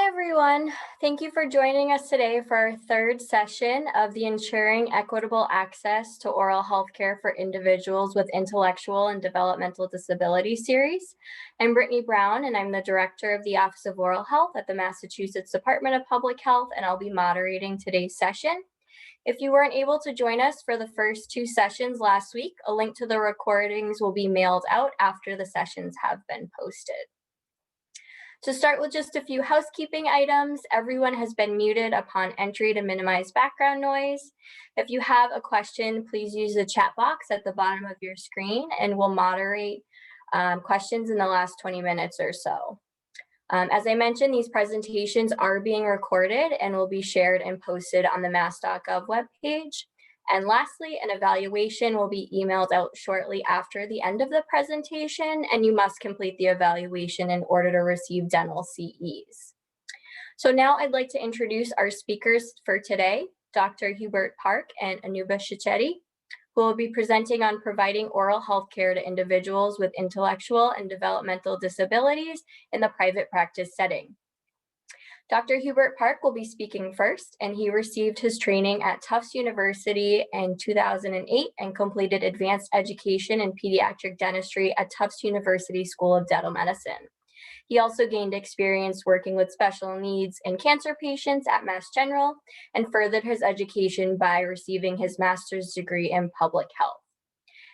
everyone. Thank you for joining us today for our third session of the Ensuring Equitable Access to Oral Health Care for Individuals with Intellectual and Developmental Disabilities series. I'm Brittany Brown, and I'm the Director of the Office of Oral Health at the Massachusetts Department of Public Health, and I'll be moderating today's session. If you weren't able to join us for the first two sessions last week, a link to the recordings will be mailed out after the sessions have been posted. To start with just a few housekeeping items, everyone has been muted upon entry to minimize background noise. If you have a question, please use the chat box at the bottom of your screen and we'll moderate questions in the last 20 minutes or so. As I mentioned, these presentations are being recorded and will be shared and posted on the mass.gov webpage. And lastly, an evaluation will be emailed out shortly after the end of the presentation, and you must complete the evaluation in order to receive dental CEs. So now I'd like to introduce our speakers for today, Dr. Hubert Park and Anuba Chichetti, who will be presenting on providing oral health care to individuals with intellectual and developmental disabilities in the private practice setting. Dr. Hubert Park will be speaking first, and he received his training at Tufts University in 2008 and completed advanced education in pediatric dentistry at Tufts University School of Dental Medicine. He also gained experience working with special needs and cancer patients at Mass General and furthered his education by receiving his master's degree in public health.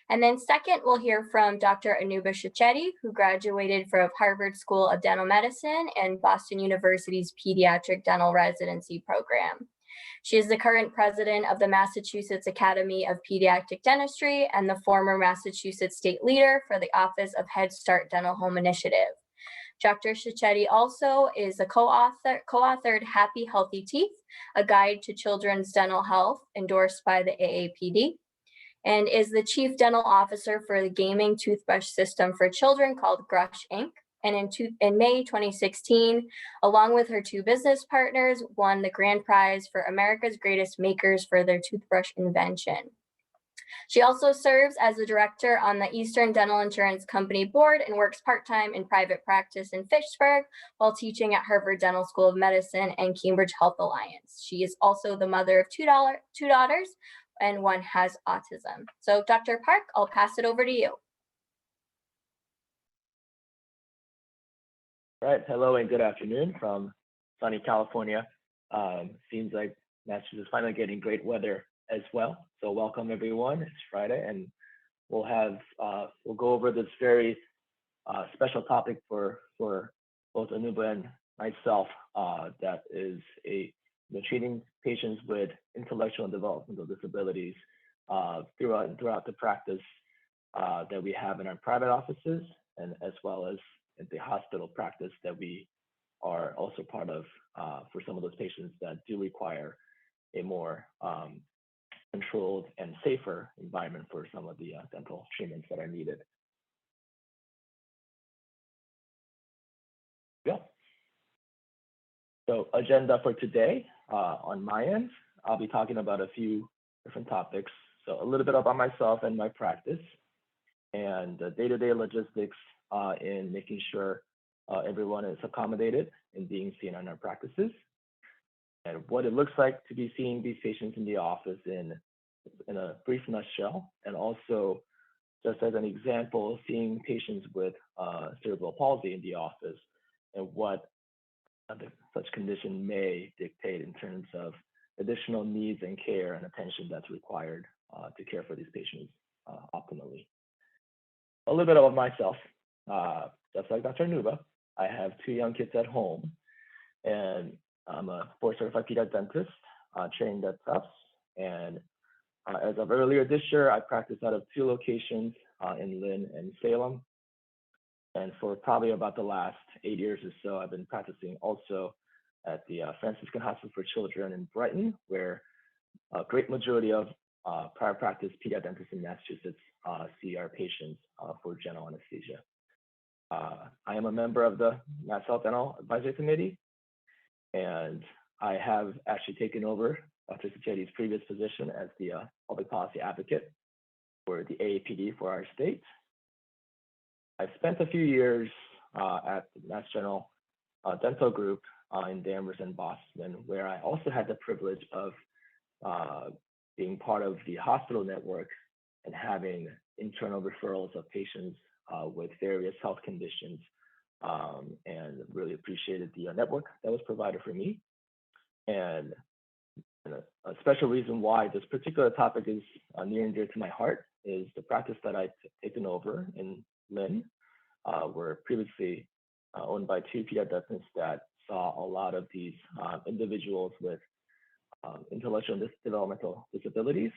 And then second, we'll hear from Dr. Anuba Chichetti, who graduated from Harvard School of Dental Medicine and Boston University's Pediatric Dental Residency Program. She is the current president of the Massachusetts Academy of Pediatric Dentistry and the former Massachusetts State Leader for the Office of Head Start Dental Home Initiative. Dr. Chichetti also is a co-authored Happy Healthy Teeth, a guide to children's dental health endorsed by the AAPD, and is the Chief Dental Officer for the gaming toothbrush system for children called Grush Inc. And in May 2016, along with her two business partners, won the grand prize for America's Greatest Makers for their toothbrush invention. She also serves as a director on the Eastern Dental Insurance Company board and works part-time in private practice in Fitchburg while teaching at Harvard Dental School of Medicine and Cambridge Health Alliance. She is also the mother of two daughters, and one has autism. So Dr. Park, I'll pass it over to you. All right, hello and good afternoon from sunny California. Seems like Massachusetts is finally getting great weather as well. So welcome everyone, it's Friday and we'll go over this very special topic for both Anuba and myself, that is treating patients with intellectual and developmental disabilities throughout the practice that we have in our private offices, and as well as in the hospital practice that we are also part of for some of those patients that do require a more controlled and safer environment for some of the dental treatments that are needed. Yeah. So agenda for today, on my end, I'll be talking about a few different topics. So a little bit about myself and my practice and the day-to-day logistics in making sure everyone is accommodated in being seen in our practices, and what it looks like to be seeing these patients in the office in a brief nutshell, and also just as an example, seeing patients with cerebral palsy in the office and what such condition may dictate in terms of additional needs and care and attention that's required to care for these patients optimally. A little bit about myself, just like Dr. Anuba, I have two young kids at home, and I'm a board-certified pediatric dentist trained at Tufts. And as of earlier this year, I practice out of two locations in Lynn and Salem. And for probably about the last 8 years or so, I've been practicing also at the Franciscan Hospital for Children in Brighton, where a great majority of private practice pediatric dentists in Massachusetts see our patients for general anesthesia. I am a member of the Mass Health Dental Advisory Committee, and I have actually taken over Dr. Chichetti's previous position as the public policy advocate for the AAPD for our state. I spent a few years at the Mass General Dental Group in Danvers and Boston, where I also had the privilege of being part of the hospital network and having internal referrals of patients with various health conditions, and really appreciated the network that was provided for me. And a special reason why this particular topic is near and dear to my heart is the practice that I've taken over in Lynn. We're previously owned by two pediatricians that saw a lot of these individuals with intellectual and developmental disabilities.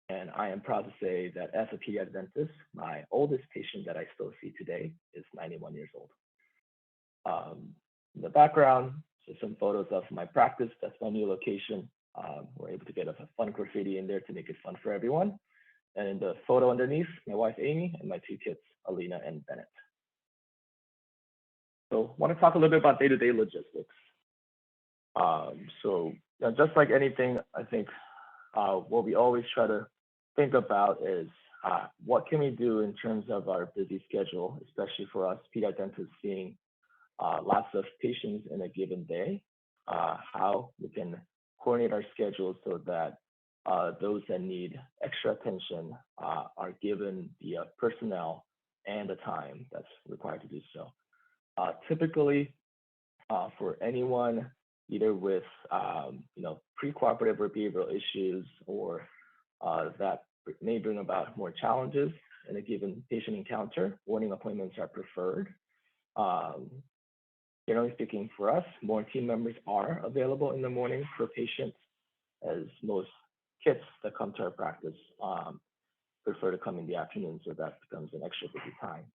And I am proud to say that as a pediatric dentist, my oldest patient that I still see today is 91 years old. In the background, so some photos of my practice. That's my new location. We're able to get a fun graffiti in there to make it fun for everyone. And in the photo underneath, my wife, Amy, and my two kids, Alina and Bennett. So I want to talk a little bit about day-to-day logistics. Just like anything, I think what we always try to think about is what can we do in terms of our busy schedule, especially for us pediatric dentists seeing lots of patients in a given day, how we can coordinate our schedules so that those that need extra attention are given the personnel and the time that's required to do so. Typically, for anyone either with pre-cooperative or behavioral issues, or that may bring about more challenges in a given patient encounter, morning appointments are preferred. Generally speaking, for us, more team members are available in the morning for patients, as most kids that come to our practice prefer to come in the afternoon, so that becomes an extra busy time.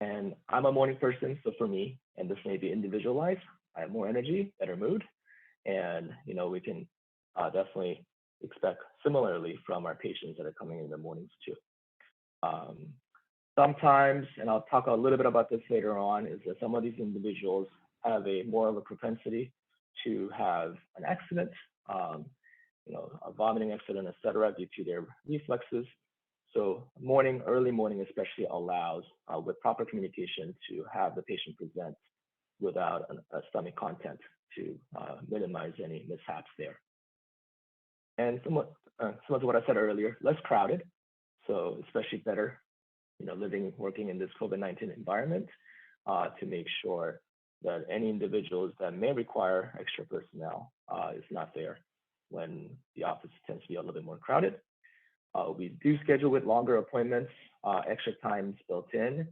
And I'm a morning person, so for me, and this may be individualized, I have more energy, better mood, and we can definitely expect similarly from our patients that are coming in the mornings too. Sometimes, and I'll talk a little bit about this later on, is that some of these individuals have more of a propensity to have an accident, a vomiting accident, etc., due to their reflexes. So early morning especially allows, with proper communication, to have the patient present without a stomach content to minimize any mishaps there. And similar to what I said earlier, less crowded, so especially better, working in this COVID-19 environment, to make sure that any individuals that may require extra personnel is not there when the office tends to be a little bit more crowded. We do schedule with longer appointments, extra times built in.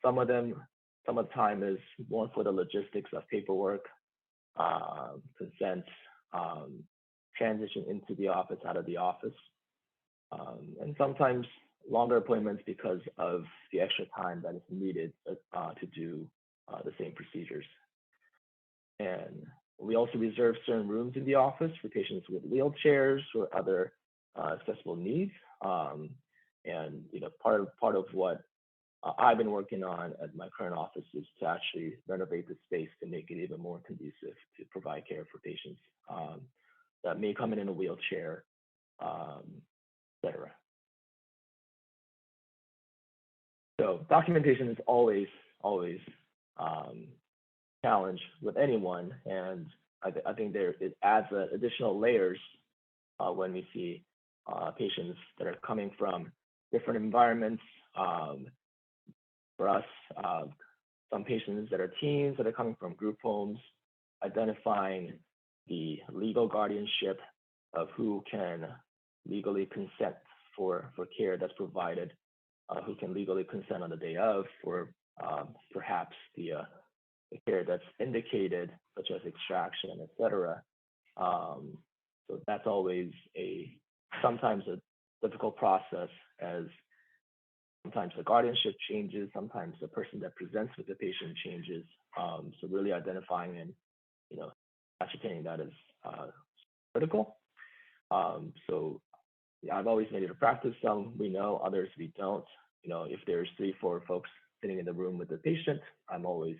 Some of the time is more for the logistics of paperwork, consents, transition into the office, out of the office, and sometimes longer appointments because of the extra time that is needed to do the same procedures. And we also reserve certain rooms in the office for patients with wheelchairs or other accessible needs. And part of what I've been working on at my current office is to actually renovate the space to make it even more conducive to provide care for patients that may come in a wheelchair, etc. So documentation is always challenge with anyone, and I think it adds additional layers when we see patients that are coming from different environments. For us, some patients that are teens that are coming from group homes, identifying the legal guardianship of who can legally consent for care that's provided, who can legally consent on the day of for perhaps the care that's indicated, such as extraction, etc. So that's always sometimes a difficult process, as sometimes the guardianship changes, sometimes the person that presents with the patient changes. So really identifying and ascertaining that is critical. So I've always made it a practice. Some we know, others we don't. If there's 3-4 folks sitting in the room with the patient, I've always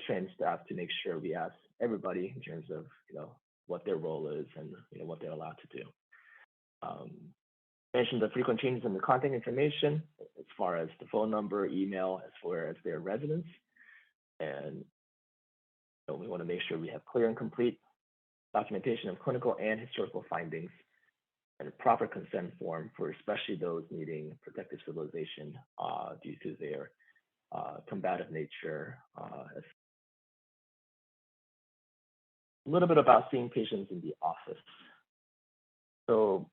trained staff to make sure we ask everybody in terms of what their role is and what they're allowed to do. Mentioned the frequent changes in the contact information as far as the phone number, email, as far as their residence. And we want to make sure we have clear and complete documentation of clinical and historical findings and a proper consent form for especially those needing protective sterilization due to their combative nature. A little bit about seeing patients in the office. So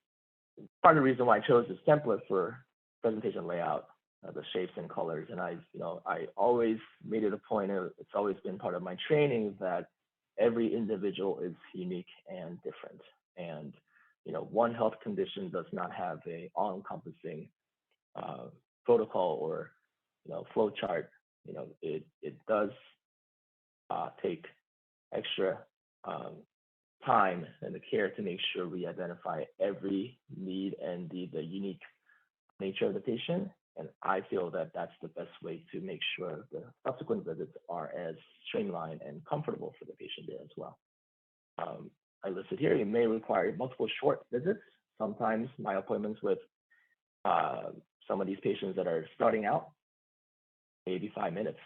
part of the reason why I chose this template for presentation layout, the shapes and colors, and I always made it a point, it's always been part of my training that every individual is unique and different. And one health condition does not have a all-encompassing protocol or flow chart. It does take extra time and the care to make sure we identify every need and the unique nature of the patient. And I feel that that's the best way to make sure the subsequent visits are as streamlined and comfortable for the patient there as well. I listed here, you may require multiple short visits. Sometimes my appointments with some of these patients that are starting out, maybe 5 minutes.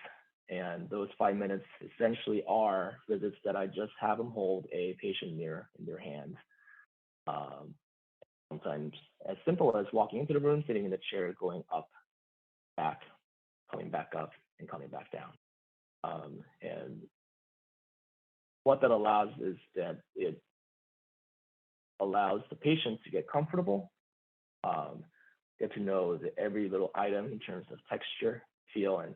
And those 5 minutes essentially are visits that I just have them hold a patient mirror in their hands. Sometimes as simple as walking into the room, sitting in the chair, going up, back, coming back up, and coming back down. And what that allows is that it allows the patient to get comfortable, get to know every little item in terms of texture, feel, and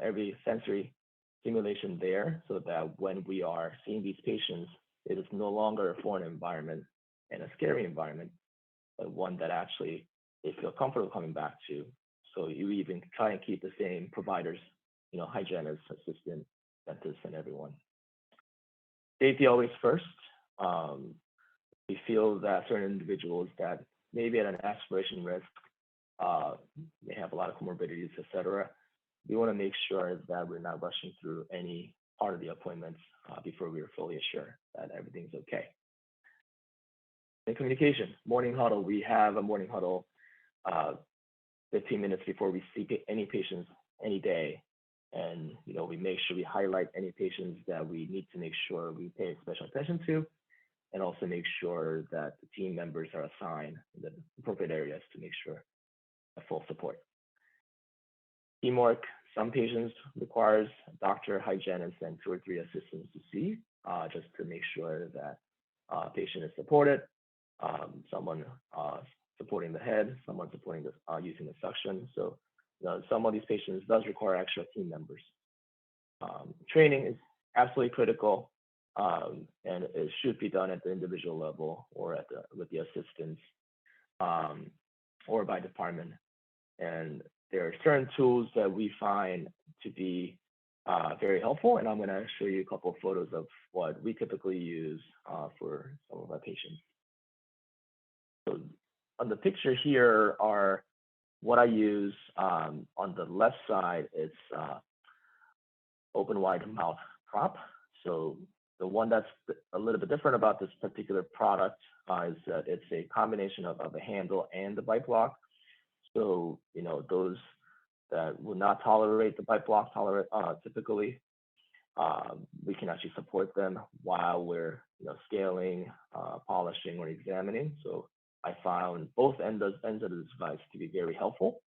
every sensory stimulation there, so that when we are seeing these patients, it is no longer a foreign environment and a scary environment, but one that actually they feel comfortable coming back to. So you even try and keep the same providers, hygienists, assistant, dentists, and everyone. Safety always first. We feel that certain individuals that maybe at an aspiration risk, may have a lot of comorbidities, et cetera. We want to make sure that we're not rushing through any part of the appointments before we are fully assured that everything's okay. And communication, morning huddle. We have a morning huddle 15 minutes before we see any patients any day. And we make sure we highlight any patients that we need to make sure we pay special attention to, and also make sure that the team members are assigned in the appropriate areas to make sure full support. Teamwork, some patients requires a doctor, hygienist, and 2 or 3 assistants to see, just to make sure that patient is supported. Someone supporting the head, someone supporting the using the suction. So some of these patients does require extra team members. Training is absolutely critical, and it should be done at the individual level or at with the assistants or by department. And there are certain tools that we find to be very helpful, and I'm going to show you a couple of photos of what we typically use for some of our patients. So on the picture here are what I use. On the left side, it's open wide mouth prop. So the one that's a little bit different about this particular product is that it's a combination of a handle and the bite block. So, those that will not tolerate the bite block typically, we can actually support them while we're, scaling, polishing, or examining. So I found both ends of the device to be very helpful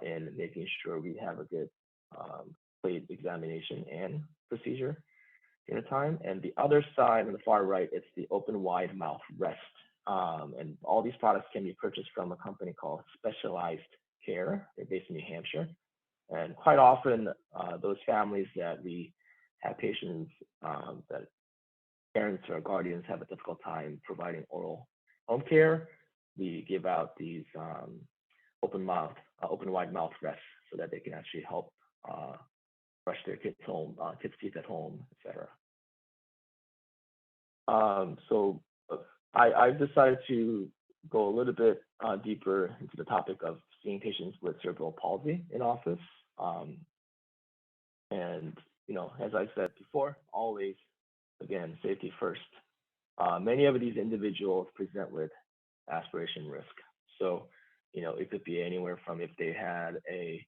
in making sure we have a good plate examination and procedure in a time. And the other side on the far right, it's the open wide mouth rest. And all these products can be purchased from a company called Specialized Care. They're based in New Hampshire. And quite often, those families that we have patients that parents or guardians have a difficult time providing oral home care, we give out these open wide mouth rests so that they can actually help brush their kids' teeth at home, etc. So I've decided to go a little bit deeper into the topic of seeing patients with cerebral palsy in office. And, as I said before, always, again, safety first. Many of these individuals present with aspiration risk. So, it could be anywhere from if they had a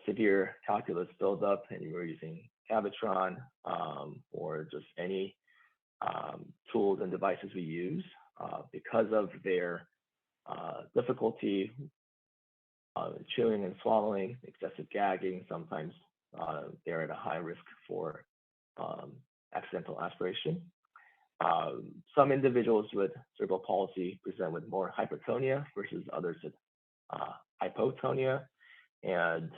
severe calculus buildup and you were using Cavitron, or just any tools and devices we use, because of their difficulty chewing and swallowing, excessive gagging, sometimes they're at a high risk for accidental aspiration. Some individuals with cerebral palsy present with more hypertonia versus others with hypotonia, and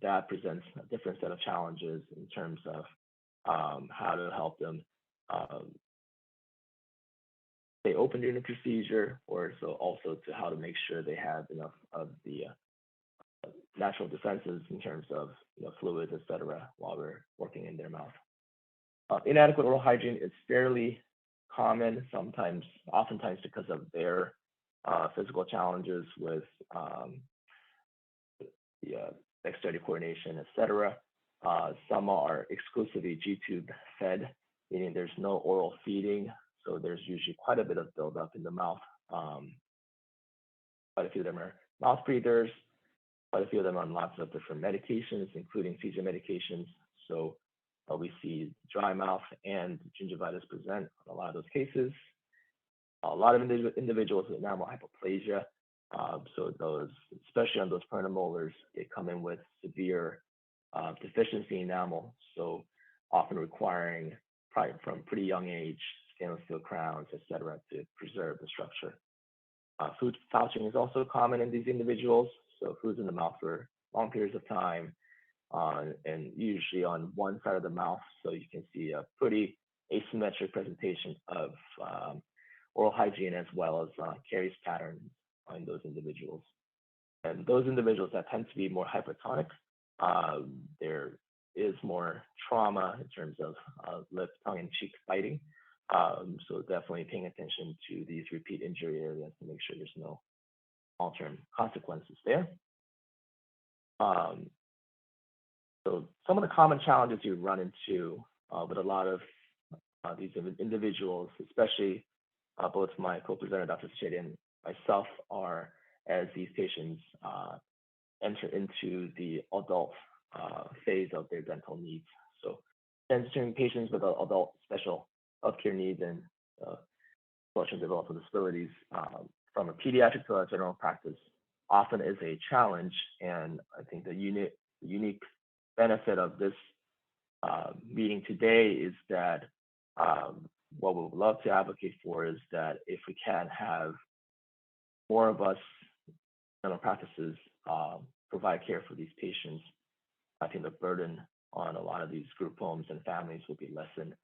that presents a different set of challenges in terms of how to help them stay open during the procedure, or so also to how to make sure they have enough of the natural defenses in terms of fluids, etc., while we're working in their mouth. Inadequate oral hygiene is fairly common, oftentimes because of their physical challenges with the dexterity coordination, etc. Some are exclusively G-tube fed, meaning there's no oral feeding, so there's usually quite a bit of buildup in the mouth. Quite a few of them are mouth breathers. Quite a few of them on lots of different medications, including seizure medications. So we see dry mouth and gingivitis present in a lot of those cases. A lot of individuals with enamel hypoplasia, so those, especially on those pernamolars, they come in with severe deficiency in enamel, so often requiring, probably from pretty young age, stainless steel crowns, etc., to preserve the structure. Food pouching is also common in these individuals, so food's in the mouth for long periods of time, and usually on one side of the mouth, so you can see a pretty asymmetric presentation of oral hygiene as well as caries patterns in those individuals. And those individuals that tend to be more hypertonic, there is more trauma in terms of lip, tongue, and cheek biting. So definitely paying attention to these repeat injury areas to make sure there's no long-term consequences there. So some of the common challenges you run into with a lot of these individuals, especially both my co-presenter, Dr. Sacheti, and myself, are as these patients enter into the adult phase of their dental needs. So transitioning patients with adult special healthcare needs and intellectual and developmental disabilities from a pediatric to a general practice often is a challenge. And I think the unique benefit of this meeting today is that what we would love to advocate for is that if we can have more of us dental practices provide care for these patients, I think the burden on a lot of these group homes and families will be lessened,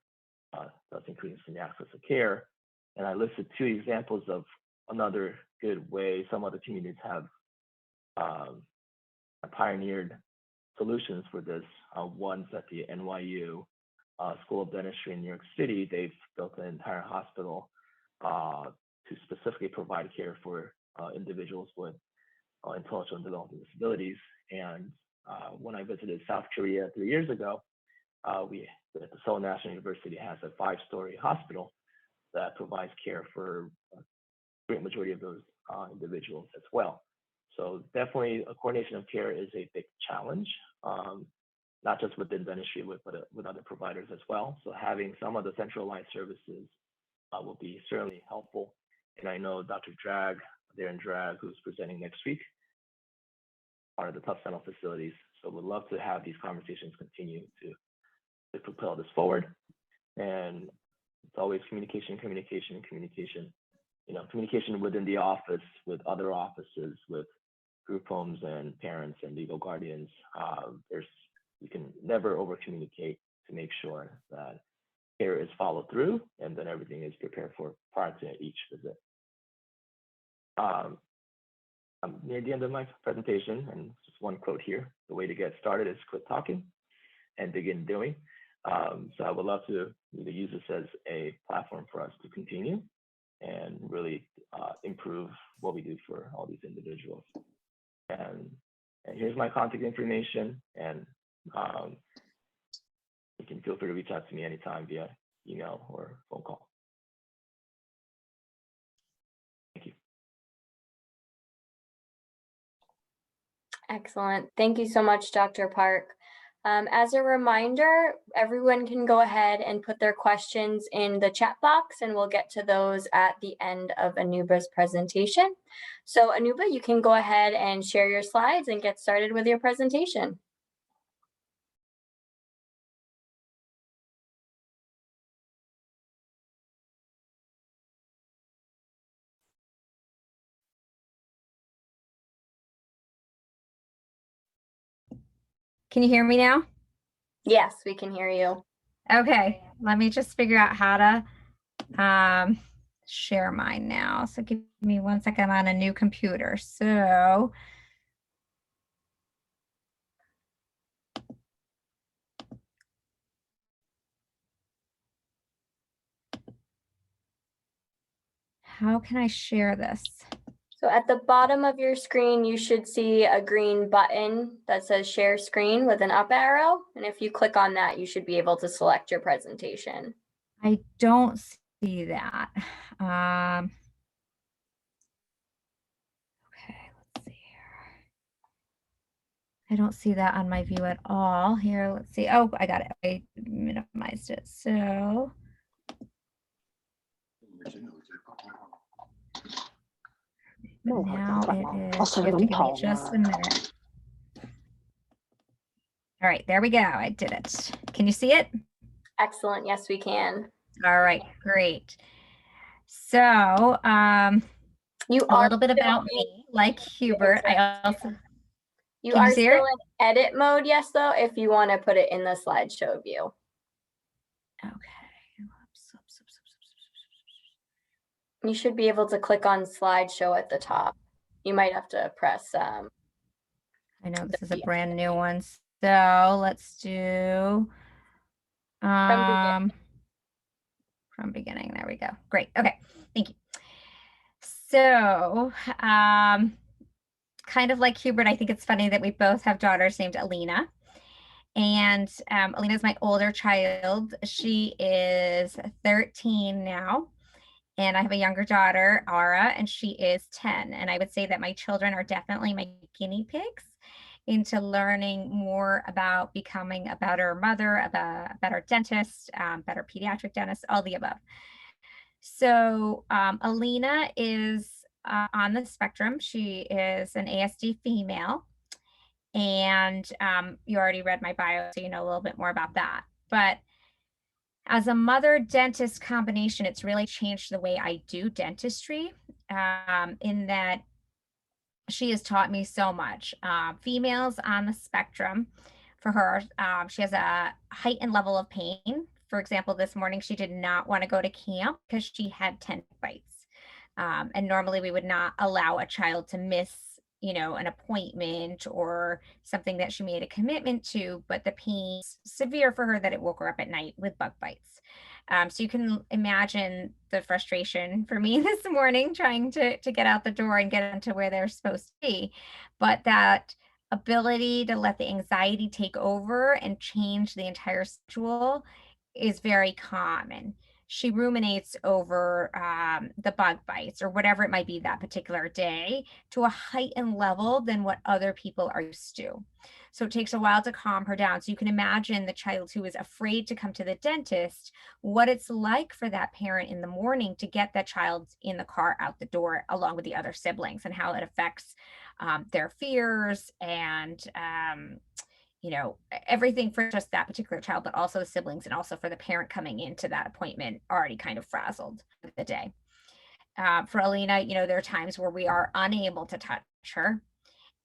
thus increasing the access to care. And I listed 2 examples of another good way some other communities have pioneered solutions for this. One's at the NYU School of Dentistry in New York City. They've built an entire hospital to specifically provide care for individuals with intellectual and developmental disabilities. And when I visited South Korea 3 years ago, the Seoul National University has a 5-story hospital that provides care for a great majority of those individuals as well. So definitely a coordination of care is a big challenge, not just within dentistry, but with other providers as well. So having some of the centralized services will be certainly helpful. And I know Dr. Drag, Darren Drag, who's presenting next week, part of the Tufts Dental facilities. So we'd love to have these conversations continue to propel this forward. And it's always communication. Communication within the office, with other offices, with group homes and parents and legal guardians. You can never over communicate to make sure that care is followed through and then everything is prepared for prior to each visit. I'm near the end of my presentation, and just one quote here: the way to get started is quit talking and begin doing. So I would love to use this as a platform for us to continue and really improve what we do for all these individuals. And here's my contact information, and you can feel free to reach out to me anytime via email or phone call. Thank you. Excellent. Thank you so much, Dr. Park. As a reminder, everyone can go ahead and put their questions in the chat box, and we'll get to those at the end of Anuba's presentation. So Anuba, you can go ahead and share your slides and get started with your presentation. Can you hear me now? Yes, we can hear you. Okay, let me just figure out how to share mine now. So give me 1 second. I'm on a new computer. So how can I share this? So at the bottom of your screen, you should see a green button that says share screen with an up arrow. And if you click on that, you should be able to select your presentation. I don't see that. Okay, let's see here. I don't see that on my view at all. Here, let's see. Oh, I got it. I minimized it. So now it is. You have to give me just a minute. All right, there we go. I did it. Can you see it? Excellent. Yes, we can. All right, great. So You a little bit about me, like Hubert. I also you can are you see still it? in edit mode, yes, though, if you want to put it in the slideshow view. Okay. You should be able to click on slideshow at the top. You might have to press. I know this is a brand new one. So let's do from beginning. There we go. Great. Okay. Thank you. So kind of like Hubert, I think it's funny that we both have daughters named Alina. And Alina is my older child. She is 13 now. And I have a younger daughter, Ara, and she is 10. And I would say that my children are definitely my guinea pigs into learning more about becoming a better mother, a better dentist, better pediatric dentist, all the above. So Alina is on the spectrum. She is an ASD female. And you already read my bio, so you know a little bit more about that. But as a mother-dentist combination, it's really changed the way I do dentistry, in that she has taught me so much. Females on the spectrum, for her, she has a heightened level of pain. For example, this morning she did not want to go to camp because she had 10 bites. And normally we would not allow a child to miss, you know, an appointment or something that she made a commitment to, but the pain's severe for her that it woke her up at night with bug bites. So you can imagine the frustration for me this morning trying to get out the door and get into where they're supposed to be. But that ability to let the anxiety take over and change the entire schedule is very common. She ruminates over the bug bites or whatever it might be that particular day to a heightened level than what other people are used to. So it takes a while to calm her down. So you can imagine the child who is afraid to come to the dentist, what it's like for that parent in the morning to get that child in the car out the door along with the other siblings, and how it affects their fears and you know, everything for just that particular child, but also the siblings, and also for the parent coming into that appointment already kind of frazzled for the day. For Alina, you know, there are times where we are unable to touch her.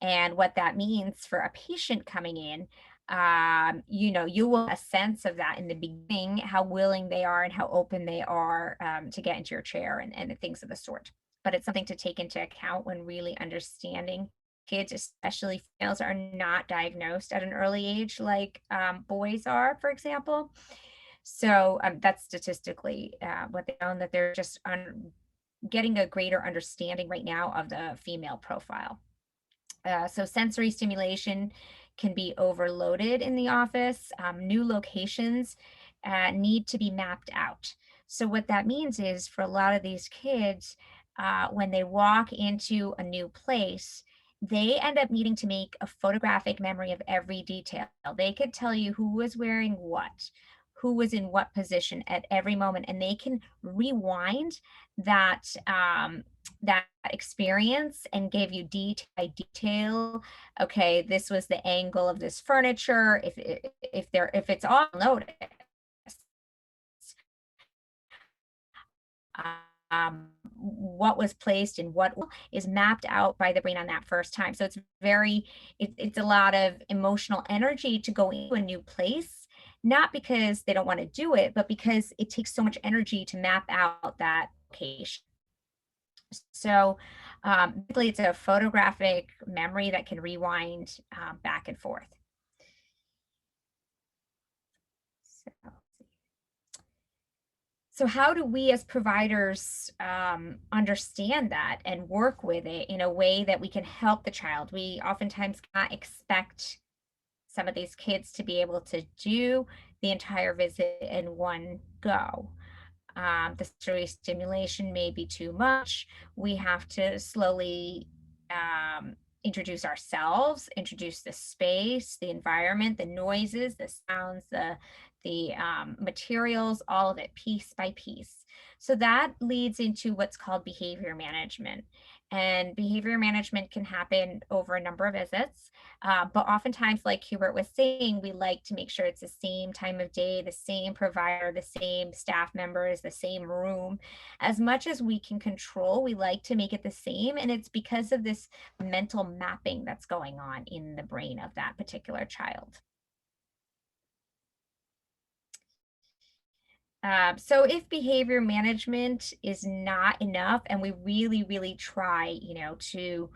And what that means for a patient coming in, you know, you will have a sense of that in the beginning, how willing they are and how open they are to get into your chair and things of the sort. But it's something to take into account when really understanding kids, especially females, are not diagnosed at an early age like boys are, for example. So that's statistically what they found, that they're just getting a greater understanding right now of the female profile. So sensory stimulation can be overloaded in the office. New locations need to be mapped out. So what that means is, for a lot of these kids, when they walk into a new place, they end up needing to make a photographic memory of every detail. They could tell you who was wearing what, who was in what position at every moment, and they can rewind that that experience and give you detail by detail. Okay, this was the angle of this furniture. If it's all noticed, what was placed and what is mapped out by the brain on that first time. So it's a lot of emotional energy to go into a new place, not because they don't want to do it, but because it takes so much energy to map out that location. So basically it's a photographic memory that can rewind back and forth. So how do we as providers understand that and work with it in a way that we can help the child? We oftentimes cannot expect some of these kids to be able to do the entire visit in one go. The sensory stimulation may be too much. We have to slowly introduce ourselves, introduce the space, the environment, the noises, the sounds, the materials, all of it piece by piece. So that leads into what's called behavior management. And behavior management can happen over a number of visits. But oftentimes, like Hubert was saying, we like to make sure it's the same time of day, the same provider, the same staff members, the same room. As much as we can control, we like to make it the same. And it's because of this mental mapping that's going on in the brain of that particular child. So if behavior management is not enough and we really, really try, to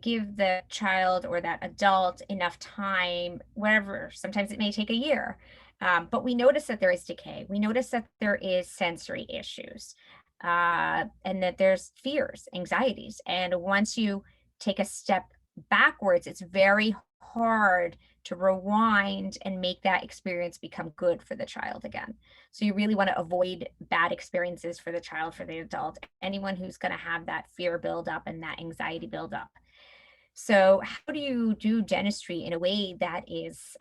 give the child or that adult enough time, whatever, sometimes it may take a year, but we notice that there is decay. We notice that there is sensory issues and that there's fears, anxieties. And once you take a step backwards, it's very hard to rewind and make that experience become good for the child again. So you really want to avoid bad experiences for the child, for the adult, anyone who's going to have that fear build up and that anxiety build up. So how do you do dentistry in a way that is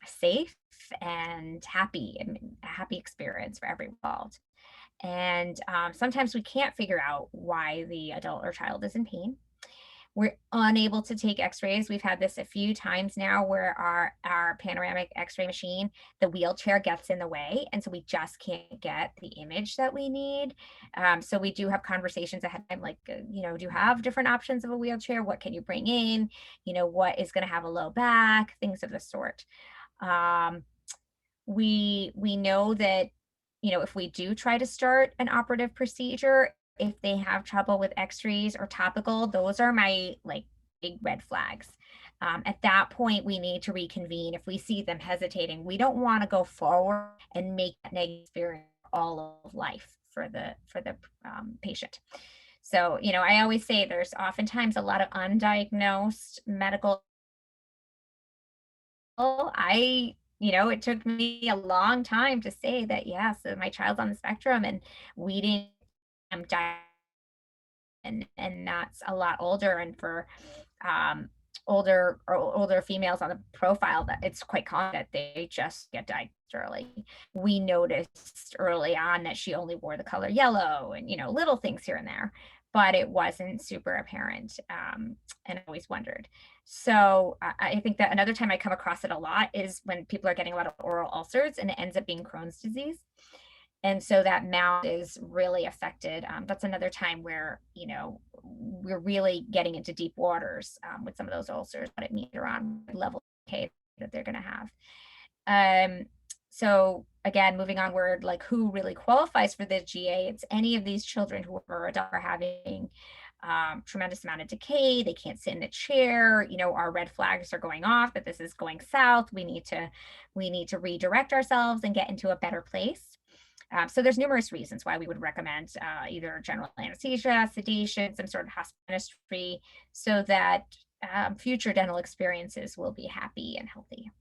safe and happy, and a happy experience for everyone involved? And sometimes we can't figure out why the adult or child is in pain. We're unable to take x-rays. We've had this a few times now where our panoramic x-ray machine, the wheelchair gets in the way. And so we just can't get the image that we need. So we do have conversations ahead of time, like, do you have different options of a wheelchair? What can you bring in? What is going to have a low back? Things of the sort. We know that, if we do try to start an operative procedure, if they have trouble with x-rays or topical, those are my big red flags. At that point, we need to reconvene. If we see them hesitating, we don't want to go forward and make that negative experience all of life for the patient. So, I always say there's oftentimes a lot of undiagnosed medical. It took me a long time to say that, yes, my child's on the spectrum, and we didn't and that's a lot older. And for older females on the profile, that it's quite common that they just get diagnosed early. We noticed early on that she only wore the color yellow, and little things here and there, but it wasn't super apparent. And I always wondered. So I think that another time I come across it a lot is when people are getting a lot of oral ulcers and it ends up being Crohn's disease. And so that mouth is really affected. That's another time where, we're really getting into deep waters with some of those ulcers, what it means around level K that they're going to have. So again, moving onward, like who really qualifies for the GA? It's any of these children who are having tremendous amount of decay. They can't sit in a chair. Our red flags are going off that this is going south. We need to redirect ourselves and get into a better place. So there's numerous reasons why we would recommend either general anesthesia, sedation, some sort of hospital dentistry, so that future dental experiences will be happy and healthy.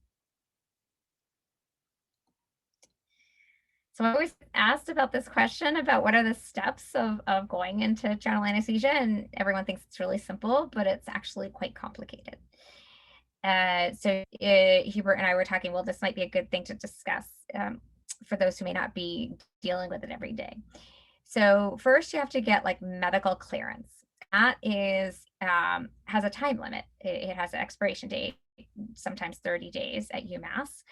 So I always asked about this question about what are the steps of going into general anesthesia, and everyone thinks it's really simple, but it's actually quite complicated. So Hubert and I were talking, well, this might be a good thing to discuss for those who may not be dealing with it every day. So first you have to get like medical clearance. That is, has a time limit. It has an expiration date, sometimes 30 days at UMass.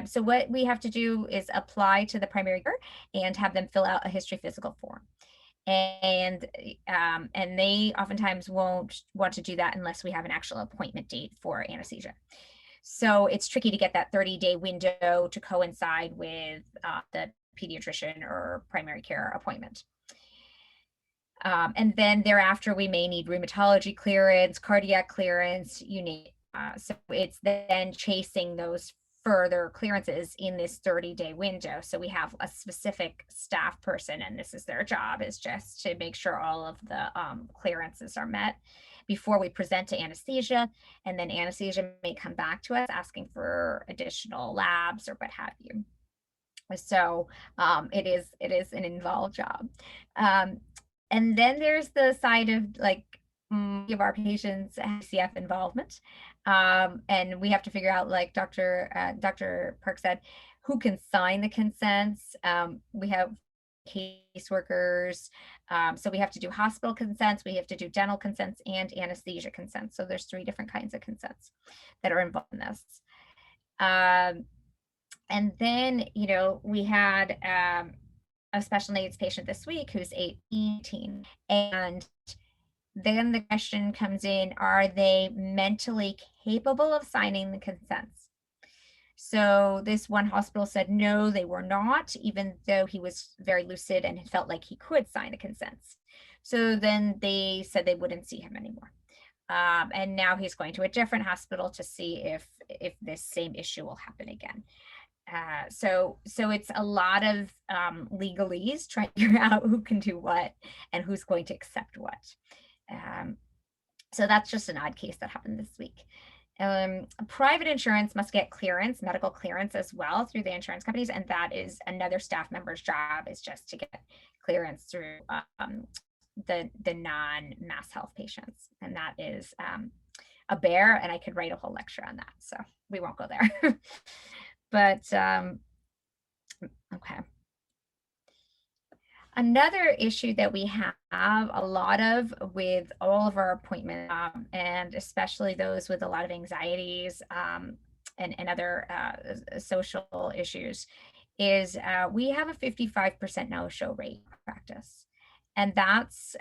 So what we have to do is apply to the primary care and have them fill out a history physical form. And they oftentimes won't want to do that unless we have an actual appointment date for anesthesia. So it's tricky to get that 30-day window to coincide with the pediatrician or primary care appointment. And then thereafter, we may need rheumatology clearance, cardiac clearance, you name it. So it's then chasing those further clearances in this 30-day window. So we have a specific staff person, and this is their job, is just to make sure all of the clearances are met before we present to anesthesia. And then anesthesia may come back to us asking for additional labs or what have you. So it is an involved job. And then there's the side of like give our patients ICF involvement. And we have to figure out, like Dr. Park said, who can sign the consents. We have caseworkers. So we have to do hospital consents, we have to do dental consents, and anesthesia consents. So there's 3 different kinds of consents that are involved in this. And then, you know, we had a special needs patient this week who's 18, and then the question comes in, are they mentally capable of signing the consents? So this one hospital said no, they were not, even though he was very lucid and felt like he could sign the consents. So then they said they wouldn't see him anymore. And now he's going to a different hospital to see if this same issue will happen again. So it's a lot of legalese trying to figure out who can do what and who's going to accept what. So that's just an odd case that happened this week. Private insurance must get clearance, medical clearance as well through the insurance companies, and that is another staff member's job, is just to get clearance through the non-mass health patients, and that is a bear, and I could write a whole lecture on that, so we won't go there. But okay. Another issue that we have a lot of with all of our appointments, and especially those with a lot of anxieties and other social issues, is we have a 55% no-show rate practice. And that's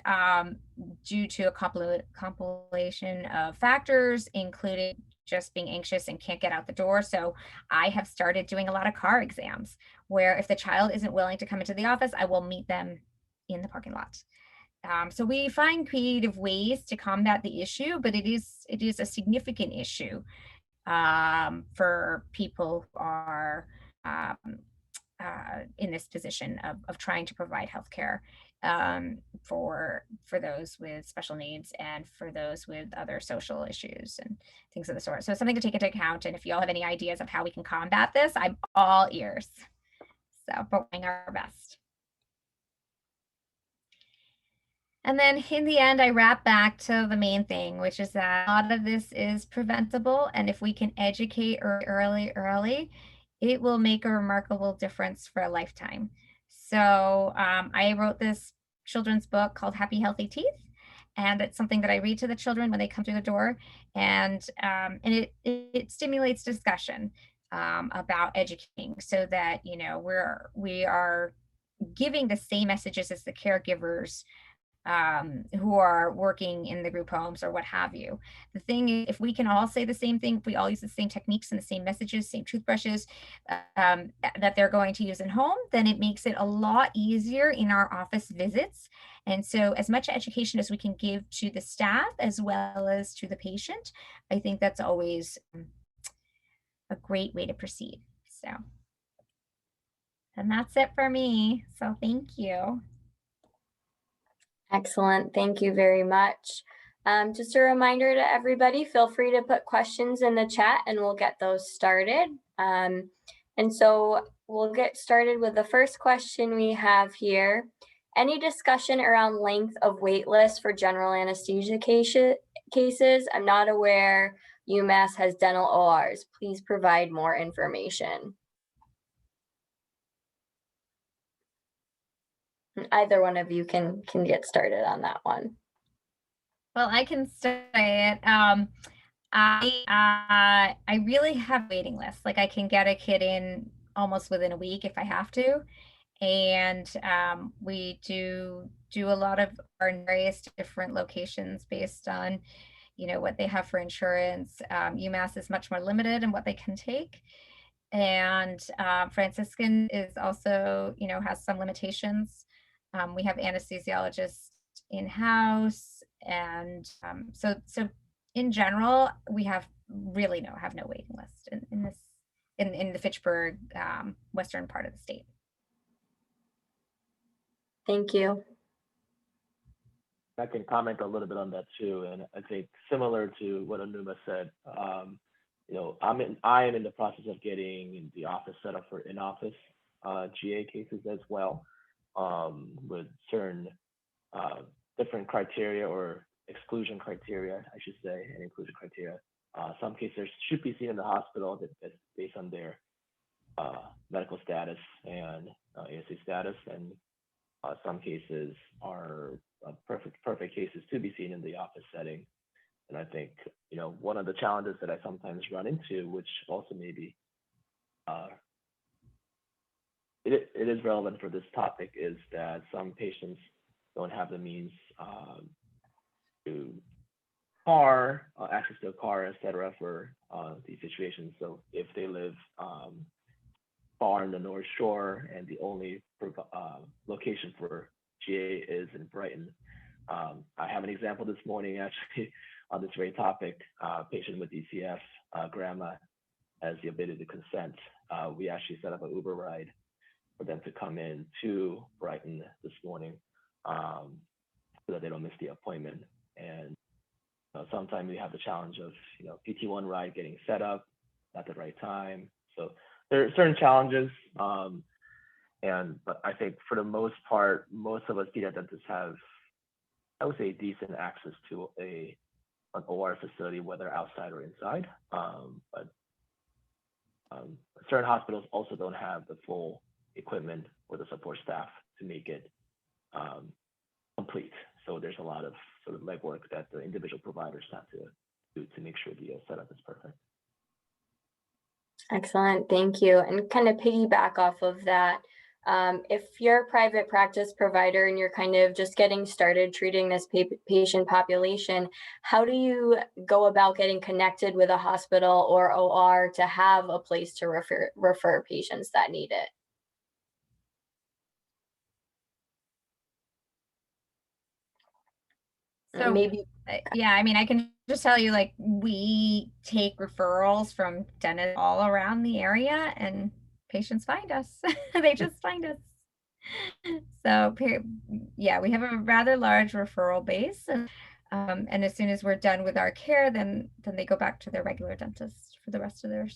due to a compilation of factors, including just being anxious and can't get out the door. So I have started doing a lot of car exams where if the child isn't willing to come into the office, I will meet them in the parking lot. So we find creative ways to combat the issue, but it is a significant issue for people who are in this position of trying to provide healthcare for those with special needs and for those with other social issues and things of the sort. So something to take into account. And if you all have any ideas of how we can combat this, I'm all ears. So, but we're doing our best. And then in the end, I wrap back to the main thing, which is that a lot of this is preventable. And if we can educate early, it will make a remarkable difference for a lifetime. So I wrote this children's book called Happy Healthy Teeth, and it's something that I read to the children when they come through the door, and it stimulates discussion about educating, so that, you know, we are giving the same messages as the caregivers who are working in the group homes or what have you. The thing is, if we can all say the same thing, if we all use the same techniques and the same messages, same toothbrushes that they're going to use at home, then it makes it a lot easier in our office visits. And so as much education as we can give to the staff as well as to the patient, I think that's always a great way to proceed. So, and that's it for me. So thank you. Excellent. Thank you very much. Just a reminder to everybody, feel free to put questions in the chat and we'll get those started. And so we'll get started with the first question we have here. Any discussion around length of wait lists for general anesthesia cases? I'm not aware UMass has dental ORs. Please provide more information. Either one of you can get started on that one. Well, I can say it. I really have waiting lists. Like I can get a kid in almost within a week if I have to. And we do a lot of our various different locations based on, you know, what they have for insurance. UMass is much more limited in what they can take. And Franciscan is also, you know, has some limitations. We have anesthesiologists in-house. And so in general, we have really have no waiting list in the Fitchburg western part of the state. Thank you. I can comment a little bit on that too, and I think similar to what Anuma said, you know, I am in the process of getting the office set up for in-office GA cases as well, with certain different criteria or exclusion criteria, I should say, and inclusion criteria. Some cases should be seen in the hospital based on their medical status and ASA status, and some cases are perfect cases to be seen in the office setting. And I think, you know, one of the challenges that I sometimes run into, which also maybe it is relevant for this topic, is that some patients don't have the means to access to a car, etc., for these situations. So if they live far in the North Shore and the only location for GA is in Brighton, I have an example this morning actually on this very topic. Patient with DCF, grandma has the ability to consent. We actually set up an Uber ride for them to come in to Brighton this morning, so that they don't miss the appointment. And sometimes we have the challenge of, you know, PT1 ride getting set up at the right time. So there are certain challenges, but I think for the most part, most of us pediatric dentists have, I would say, decent access to an OR facility, whether outside or inside. But certain hospitals also don't have the full equipment or the support staff to make it complete. So there's a lot of sort of legwork that the individual providers have to do to make sure the setup is perfect. Excellent, thank you. And kind of piggyback off of that, if you're a private practice provider and you're kind of just getting started treating this patient population, how do you go about getting connected with a hospital or OR to have a place to refer patients that need it? So maybe, yeah, I mean, I can just tell you, like, we take referrals from dentists all around the area and patients find us. They just find us. So yeah, we have a rather large referral base, and as soon as we're done with our care, then they go back to their regular dentist for the rest of their,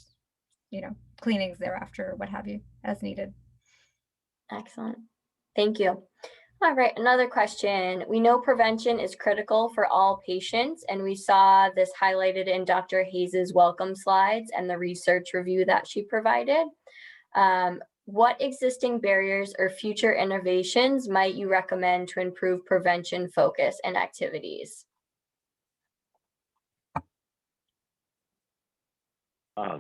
you know, cleanings thereafter, or what have you, as needed. Excellent, thank you. All right, another question. We know prevention is critical for all patients, and we saw this highlighted in Dr. Hayes's welcome slides and the research review that she provided. What existing barriers or future innovations might you recommend to improve prevention focus and activities? I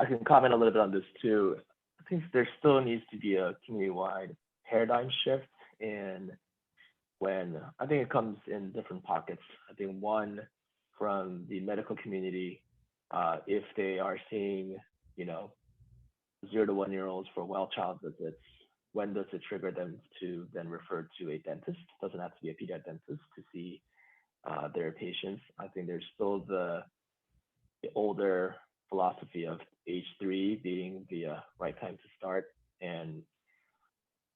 can comment a little bit on this too. I think there still needs to be a community-wide paradigm shift in when I think it comes in different pockets. I think one, from the medical community, if they are seeing, you know, 0 to 1 year olds for well child visits, when does it trigger them to then refer to a dentist? It doesn't have to be a pediatric dentist to see their patients. I think there's still the older philosophy of age 3 being the right time to start. And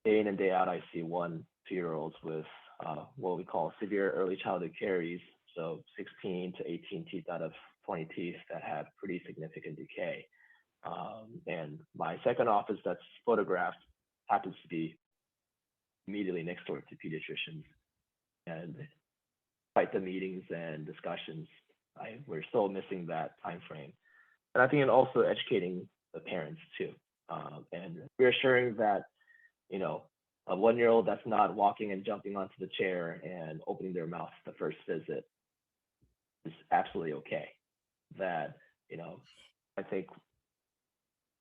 day in and day out, I see 1 to 2 year olds with what we call severe early childhood caries. So 16 to 18 teeth out of 20 teeth that have pretty significant decay. And my second office that's photographed happens to be immediately next door to pediatricians. And despite the meetings and discussions, we're still missing that time frame. And I think, and also educating the parents too, and reassuring that, you know, a 1-year-old that's not walking and jumping onto the chair and opening their mouth the first visit is absolutely okay. That, you know, I think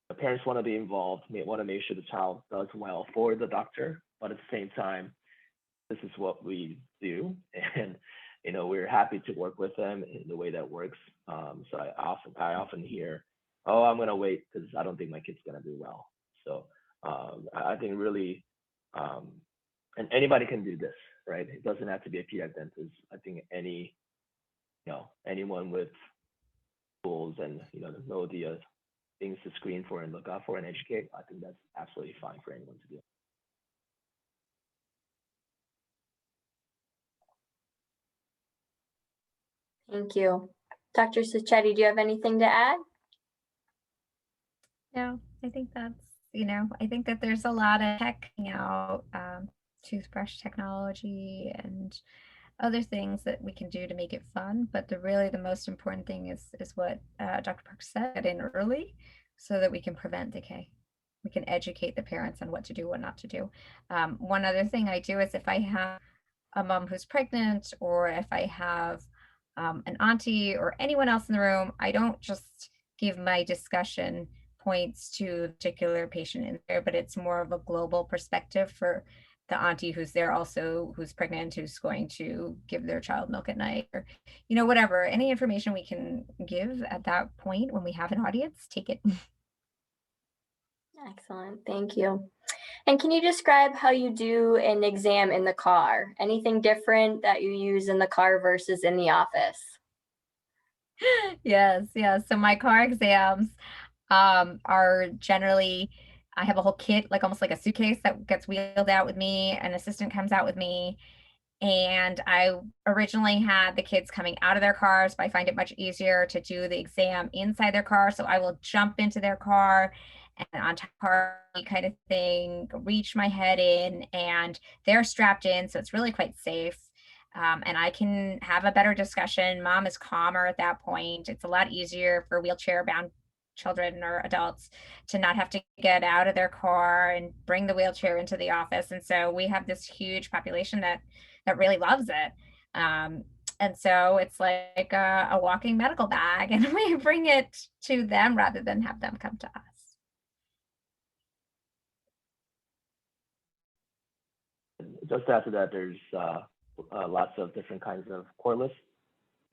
the parents want to be involved, want to make sure the child does well for the doctor, but at the same time, this is what we do, and you know, we're happy to work with them in the way that works. So I often hear, "Oh, I'm gonna wait because I don't think my kid's gonna do well." So I think really, and anybody can do this, right? It doesn't have to be a pediatric dentist. I think anyone with tools and know the things to screen for and look out for and educate, I think that's absolutely fine for anyone to do. Thank you. Dr. Sacchetti, do you have anything to add? No, I think that's, I think that there's a lot of tech out, toothbrush technology and other things that we can do to make it fun. But the most important thing is what Dr. Park said, get in early so that we can prevent decay. We can educate the parents on what to do, what not to do. One other thing I do is if I have a mom who's pregnant, or if I have an auntie or anyone else in the room, I don't just give my discussion points to a particular patient in there, but it's more of a global perspective for the auntie who's there also, who's pregnant, who's going to give their child milk at night, or whatever. Any information we can give at that point when we have an audience, take it. Excellent, thank you. And can you describe how you do an exam in the car? Anything different that you use in the car versus in the office? Yes. So my car exams are generally, I have a whole kit, like almost like a suitcase that gets wheeled out with me. An assistant comes out with me. And I originally had the kids coming out of their cars, but I find it much easier to do the exam inside their car. So I will jump into their car and on top of the car kind of thing, reach my head in, and they're strapped in. So it's really quite safe. And I can have a better discussion. Mom is calmer at that point. It's a lot easier for wheelchair bound children or adults to not have to get out of their car and bring the wheelchair into the office. And so we have this huge population that really loves it. And so it's like a walking medical bag, and we bring it to them rather than have them come to us. Just after that, there's lots of different kinds of cordless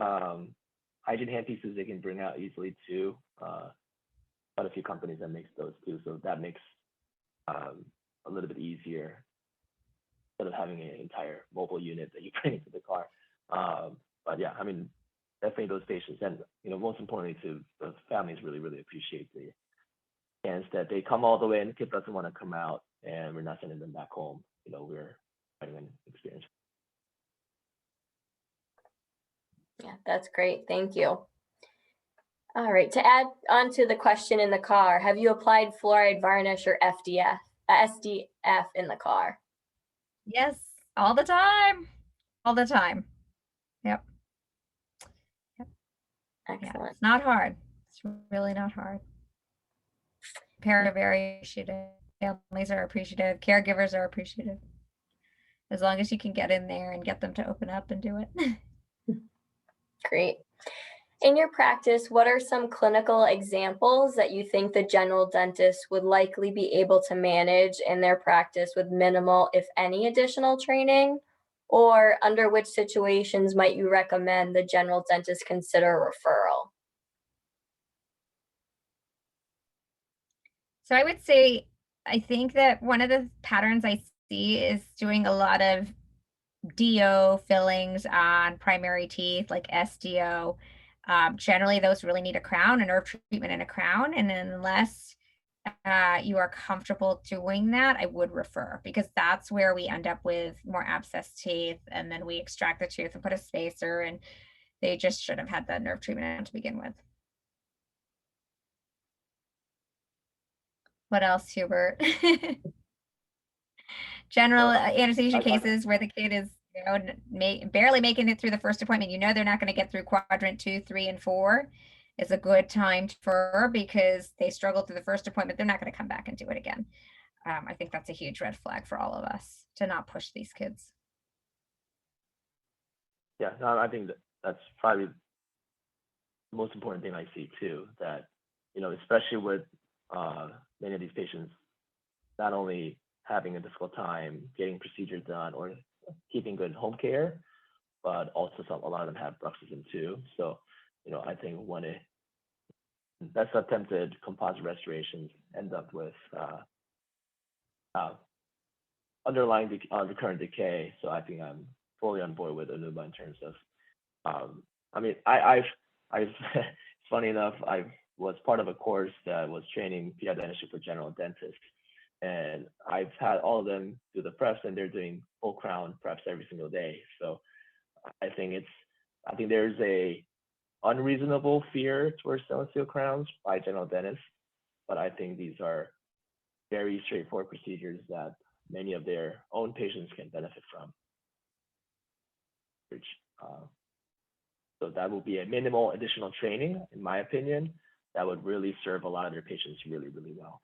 hygiene handpieces they can bring out easily too. Quite a few companies that makes those too, so that makes a little bit easier instead of having an entire mobile unit that you bring into the car. But yeah, I mean, definitely those patients, and most importantly, to the families really appreciate the chance that they come all the way and the kid doesn't want to come out, and we're not sending them back home. We're having an experience. Yeah, that's great. Thank you. All right, to add on to the question in the car, have you applied fluoride varnish or SDF in the car? Yes, all the time. Yep. Excellent. Yeah, it's not hard. It's really not hard. Parents are very appreciative. Families are appreciative. Caregivers are appreciative. As long as you can get in there and get them to open up and do it. Great. In your practice, what are some clinical examples that you think the general dentist would likely be able to manage in their practice with minimal, if any, additional training? Or under which situations might you recommend the general dentist consider referral? So I would say, I think that one of the patterns I see is doing a lot of DO fillings on primary teeth, like SDO. Generally, those really need a crown, a nerve treatment and a crown. And unless you are comfortable doing that, I would refer, because that's where we end up with more abscess teeth, and then we extract the tooth and put a spacer, and they just should have had the nerve treatment to begin with. What else, Hubert? General anesthesia I- cases where the kid is, barely making it through the first appointment. They're not going to get through quadrant 2, 3, and 4. Is a good time for, because they struggled through the first appointment. They're not going to come back and do it again. I think that's a huge red flag for all of us to not push these kids. Yeah, no, I think that's probably the most important thing I see too, that, especially with many of these patients, not only having a difficult time getting procedures done or keeping good home care, but also a lot of them have bruxism too. So, I think when best attempted composite restorations end up with underlying recurrent decay. So I think I'm fully on board with Anuba in terms of, it's funny enough, I was part of a course that was training PI dentistry for general dentists. And I've had all of them do the preps, and they're doing full crown preps every single day. So I think there's a unreasonable fear towards stainless steel crowns by general dentists, but I think these are very straightforward procedures that many of their own patients can benefit from. So that will be a minimal additional training, in my opinion, that would really serve a lot of their patients really, really well.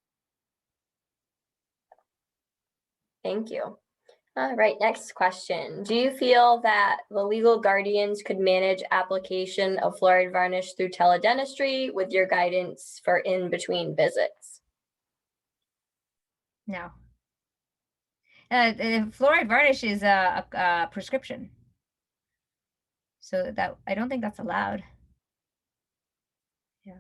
Thank you. All right, next question. Do you feel that the legal guardians could manage application of fluoride varnish through teledentistry with your guidance for in-between visits? No. Fluoride varnish is a prescription. So that I don't think that's allowed. Yeah.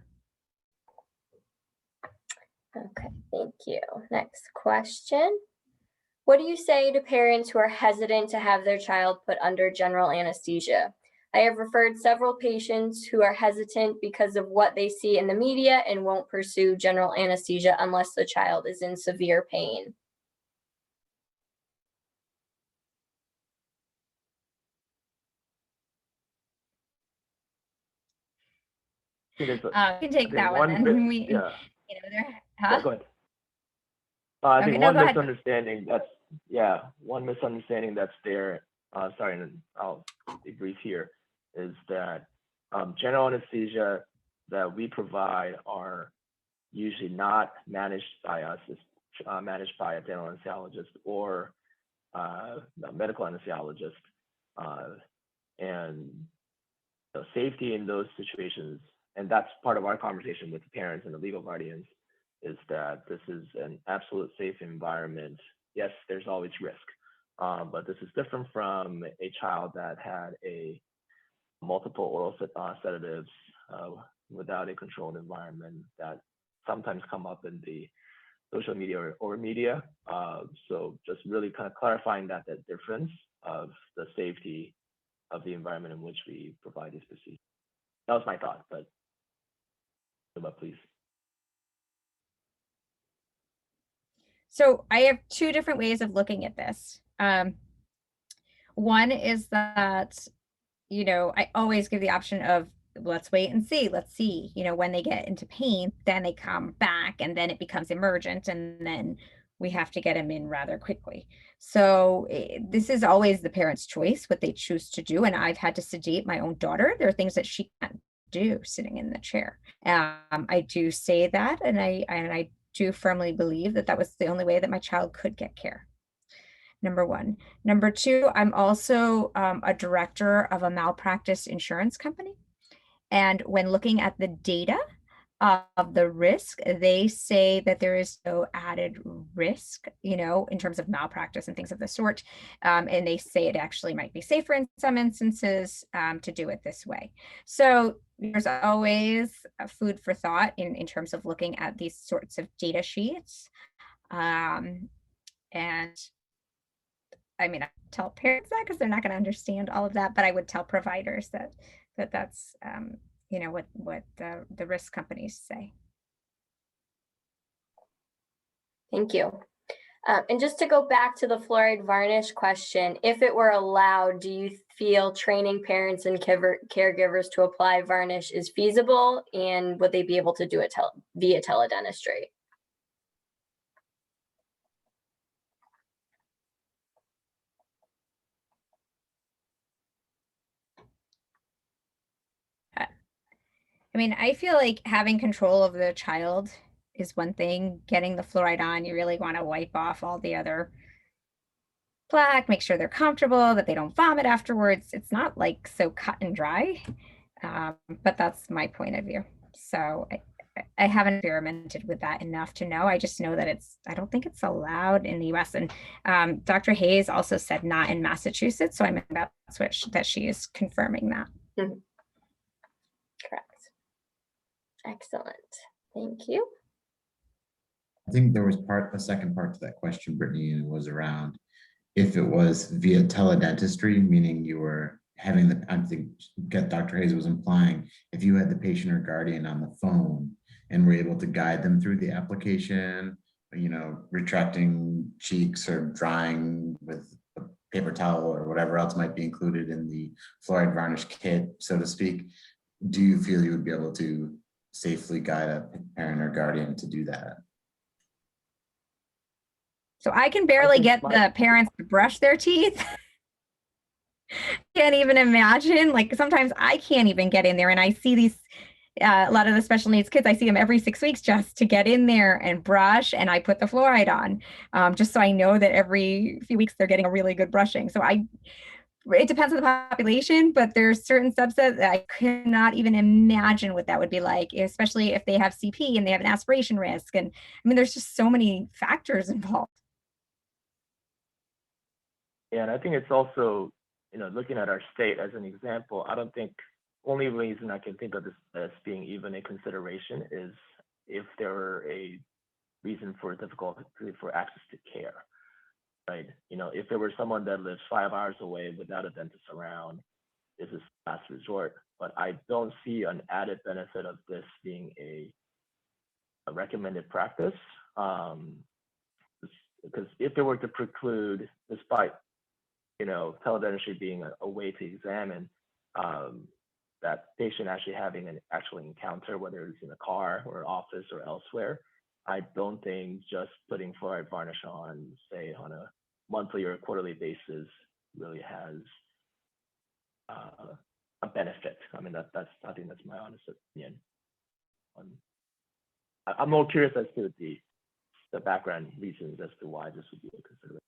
Okay, thank you. Next question. What do you say to parents who are hesitant to have their child put under general anesthesia? I have referred several patients who are hesitant because of what they see in the media and won't pursue general anesthesia unless the child is in severe pain. You can take that one. Then we, yeah. Huh? Yeah, go ahead. I think no, one go ahead. misunderstanding that's there. Sorry, and I'll be brief here. Is that general anesthesia that we provide are usually not managed by us. It's managed by a general anesthesiologist or a medical anesthesiologist, and safety in those situations. And that's part of our conversation with the parents and the legal guardians, is that this is an absolute safe environment. Yes, there's always risk, but this is different from a child that had a multiple oral sedatives without a controlled environment that sometimes come up in the social media or media. So just really kind of clarifying that difference of the safety of the environment in which we provide these procedures. That was my thought, but please. So I have two different ways of looking at this. One is that, I always give the option of, let's wait and see. Let's see, when they get into pain, then they come back and then it becomes emergent and then we have to get them in rather quickly. So this is always the parent's choice, what they choose to do. And I've had to sedate my own daughter. There are things that she can't do sitting in the chair. I do say that, and I do firmly believe that was the only way that my child could get care. Number one. Number two, I'm also a director of a malpractice insurance company. And when looking at the data of the risk, they say that there is no added risk, in terms of malpractice and things of the sort. And they say it actually might be safer in some instances to do it this way. So there's always a food for thought in terms of looking at these sorts of data sheets. And I mean, I tell parents that because they're not going to understand all of that, but I would tell providers that's what the risk companies say. Thank you. And just to go back to the fluoride varnish question, if it were allowed, do you feel training parents and caregivers to apply varnish is feasible, and would they be able to do it via teledentistry? I mean, I feel like having control of the child is one thing. Getting the fluoride on, you really want to wipe off all the other plaque, make sure they're comfortable, that they don't vomit afterwards. It's not like so cut and dry, but that's my point of view. So I haven't experimented with that enough to know. I just know that I don't think it's allowed in the US. And Dr. Hayes also said not in Massachusetts. So I mean, that's that she is confirming that. Mhm. Correct. Excellent. Thank you. I think there was a second part to that question, Brittany, and it was around if it was via teledentistry, meaning you were having I think Dr. Hayes was implying if you had the patient or guardian on the phone and were able to guide them through the application, retracting cheeks or drying with a paper towel or whatever else might be included in the fluoride varnish kit, so to speak, do you feel you would be able to safely guide a parent or guardian to do that? So I can barely get the parents to brush their teeth. Can't even imagine. Like sometimes I can't even get in there, and I see these a lot of the special needs kids. I see them every 6 weeks just to get in there and brush, and I put the fluoride on, just so I know that every few weeks they're getting a really good brushing. So it depends on the population, but there's certain subsets that I cannot even imagine what that would be like, especially if they have CP and they have an aspiration risk. And I mean, there's just so many factors involved. Yeah, and I think it's also, looking at our state as an example, I don't think, only reason I can think of this as being even a consideration is if there were a reason for difficulty for access to care, right? If there were someone that lives 5 hours away without a dentist around, this is last resort. But I don't see an added benefit of this being a recommended practice. Because if they were to preclude, despite teledentistry being a way to examine that patient actually having an actual encounter, whether it's in a car or office or elsewhere, I don't think just putting fluoride varnish on, say, on a monthly or quarterly basis really has a benefit. I mean, I think that's my honest opinion. I'm more curious as to the background reasons as to why this would be a consideration.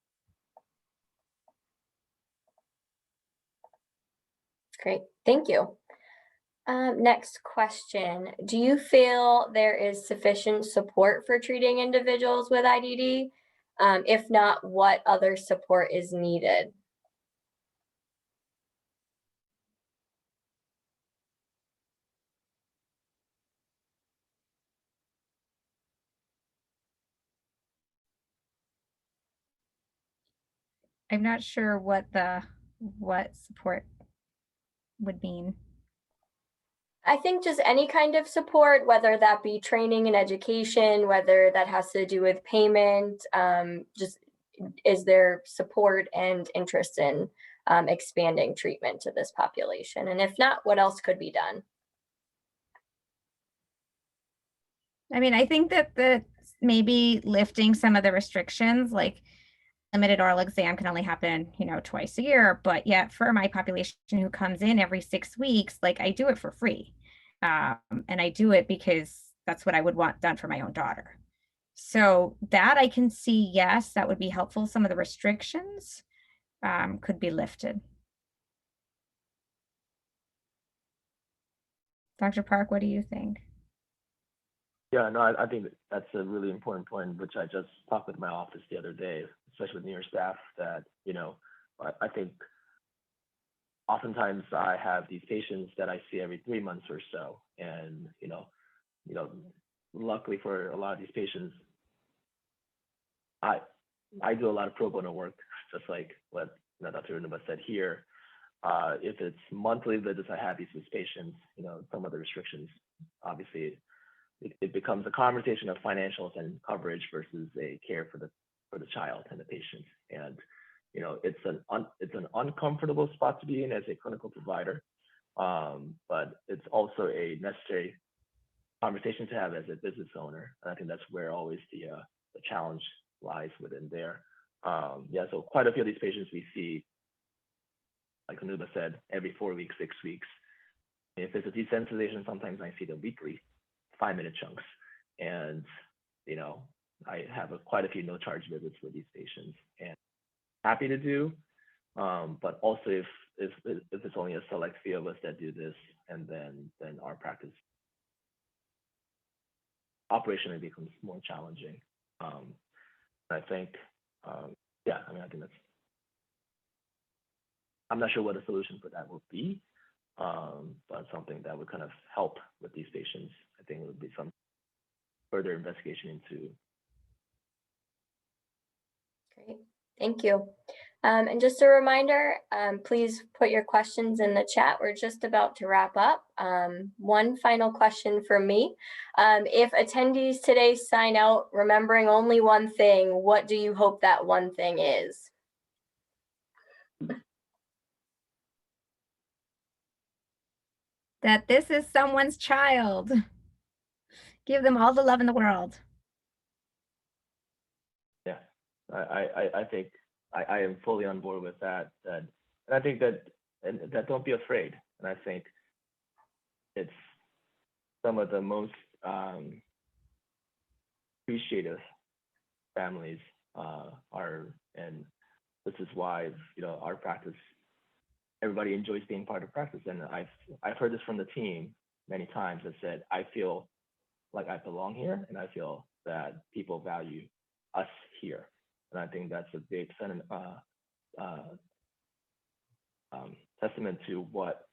Great, thank you. Next question. Do you feel there is sufficient support for treating individuals with IDD? If not, what other support is needed? I'm not sure what support would mean. I think just any kind of support, whether that be training and education, whether that has to do with payment, just is there support and interest in expanding treatment to this population? And if not, what else could be done? I mean, I think that maybe lifting some of the restrictions, like limited oral exam can only happen, twice a year, but yet for my population who comes in every 6 weeks, like I do it for free. And I do it because that's what I would want done for my own daughter. So that I can see, yes, that would be helpful. Some of the restrictions could be lifted. Dr. Park, what do you think? Yeah, no, I think that's a really important point, which I just talked with my office the other day, especially with newer staff, that, I think oftentimes I have these patients that I see every 3 months or so. And, luckily for a lot of these patients, I do a lot of pro bono work, just like what Dr. Unuba said here. If it's monthly visits I have these patients, some of the restrictions, obviously, it becomes a conversation of financials and coverage versus a care for the child and the patient. And it's an uncomfortable spot to be in as a clinical provider, but it's also a necessary conversation to have as a business owner. And I think that's where always the challenge lies within there. So quite a few of these patients we see, like Anuba said, every 4 weeks, 6 weeks. If it's a desensitization, sometimes I feed them weekly, 5-minute chunks. And, you know, I have quite a few no charge visits with these patients, and happy to do. But also if it's only a select few of us that do this, and then our practice operationally becomes more challenging. I think, yeah, I mean, I think that's, I'm not sure what a solution for that would be, but something that would kind of help with these patients. I think it would be some further investigation into. Great, thank you. And just a reminder, please put your questions in the chat. We're just about to wrap up. One final question from me. If attendees today sign out remembering only one thing, what do you hope that one thing is? That this is someone's child. Give them all the love in the world. Yeah, I think I am fully on board with that. And I think that don't be afraid. And I think it's some of the most appreciative families are, and this is why, you know, our practice, everybody enjoys being part of practice. And I've heard this from the team many times that said, I feel like I belong here, and I feel that people value us here. And I think that's a big testament to what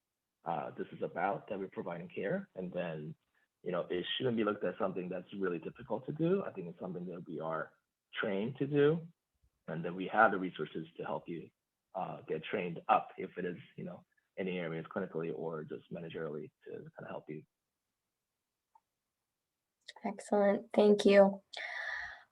this is about, that we're providing care. And then, you know, it shouldn't be looked at something that's really difficult to do. I think it's something that we are trained to do, and that we have the resources to help you get trained up if it is, you know, any areas clinically or just managerially to kind of help you. Excellent, thank you.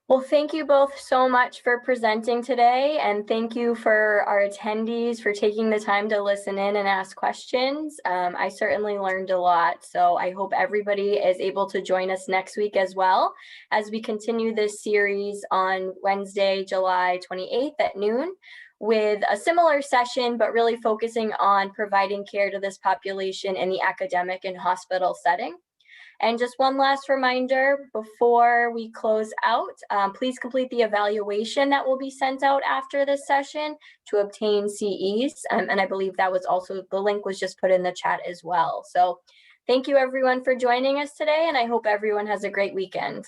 Well, thank you both so much for presenting today, and thank you for our attendees for taking the time to listen in and ask questions. I certainly learned a lot, so I hope everybody is able to join us next week as well as we continue this series on Wednesday, July 28th at noon with a similar session, but really focusing on providing care to this population in the academic and hospital setting. And just one last reminder before we close out, please complete the evaluation that will be sent out after this session to obtain CEs. And I believe that was also, the link was just put in the chat as well. So thank you everyone for joining us today, and I hope everyone has a great weekend.